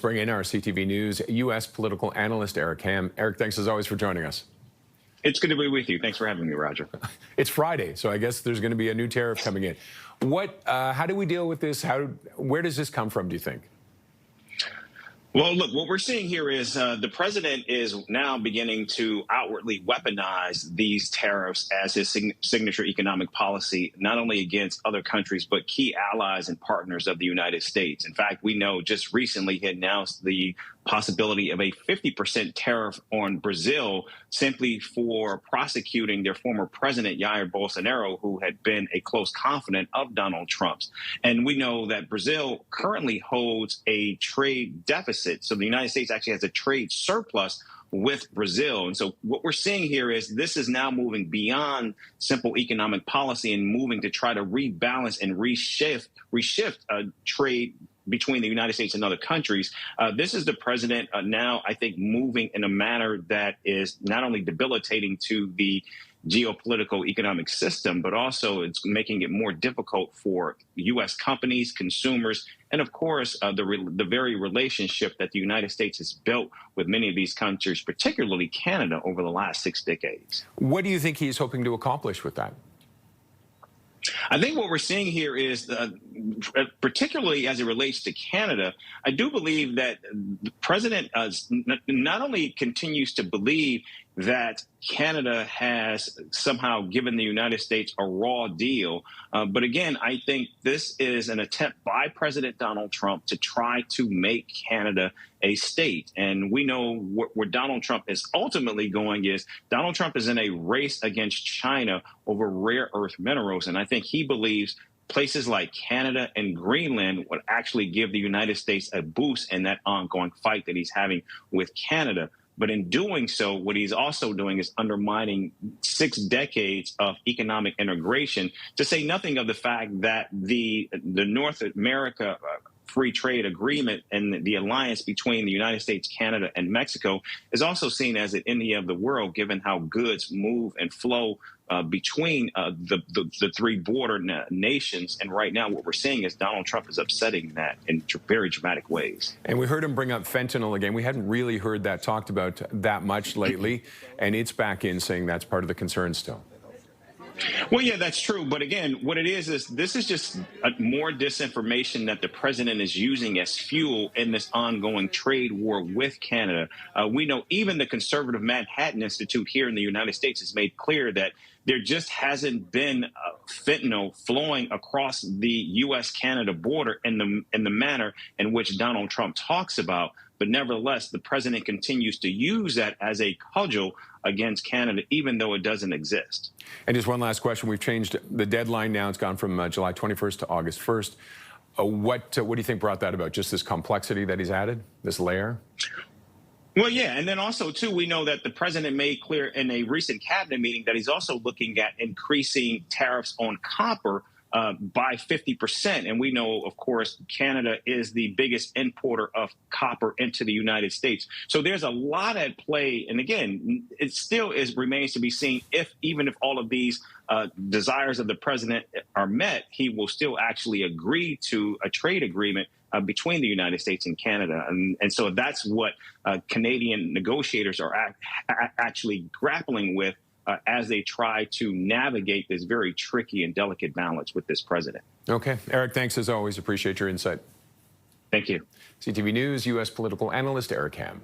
Let's bring in our CTV News U.S. political analyst, Eric Ham. Eric, thanks as always for joining us. It's good to be with you. Thanks for having me, Roger. It's Friday, so I guess there's going to be a new tariff coming in. How do we deal with this? Where does this come from, do you think? Well, look, what we're seeing here is the president is now beginning to outwardly weaponize these tariffs as his signature economic policy, not only against other countries, but key allies and partners of the United States. In fact, we know just recently he announced the possibility of a 50% tariff on Brazil simply for prosecuting their former president, Jair Bolsonaro, who had been a close confidant of Donald Trump's. And we know that Brazil currently holds a trade deficit. So the United States actually has a trade surplus with Brazil. And so what we're seeing here is this is now moving beyond simple economic policy and moving to try to rebalance and reshift trade between the United States and other countries. This is the president now, I think, moving in a manner that is not only debilitating to the geopolitical economic system, but also it's making it more difficult for U.S. companies, consumers, and of course, the very relationship that the United States has built with many of these countries, particularly Canada, over the last 6 decades. What do you think he's hoping to accomplish with that? I think what we're seeing here is, particularly as it relates to Canada, I do believe that the president not only continues to believe that Canada has somehow given the United States a raw deal, but again, I think this is an attempt by President Donald Trump to try to make Canada a state. And we know where Donald Trump is ultimately going is Donald Trump is in a race against China over rare earth minerals. And I think he believes places like Canada and Greenland would actually give the United States a boost in that ongoing fight that he's having with Canada. But in doing so, what he's also doing is undermining 6 decades of economic integration, to say nothing of the fact that the North America free trade agreement and the alliance between the United States, Canada, and Mexico is also seen as an India of the world, given how goods move and flow between the 3 border nations. And right now what we're seeing is Donald Trump is upsetting that in very dramatic ways. And we heard him bring up fentanyl again. We hadn't really heard that talked about that much lately. And it's back in, saying that's part of the concern still. Well, yeah, that's true. But again, what it is this is just more disinformation that the president is using as fuel in this ongoing trade war with Canada. We know even the conservative Manhattan Institute here in the United States has made clear that there just hasn't been fentanyl flowing across the U.S.-Canada border in the manner in which Donald Trump talks about. But nevertheless, the president continues to use that as a cudgel against Canada, even though it doesn't exist. And just one last question. We've changed the deadline now. It's gone from July 21st to August 1st. What do you think brought that about? Just this complexity that he's added, this layer? Well, yeah. And then also, too, we know that the president made clear in a recent cabinet meeting that he's also looking at increasing tariffs on copper by 50%. And we know, of course, Canada is the biggest importer of copper into the United States. So there's a lot at play. And again, it still remains to be seen even if all of these desires of the president are met, he will still actually agree to a trade agreement between the United States and Canada. And so that's what Canadian negotiators are actually grappling with as they try to navigate this very tricky and delicate balance with this president. Okay. Eric, thanks as always. Appreciate your insight. Thank you. CTV News U.S. political analyst Eric Ham.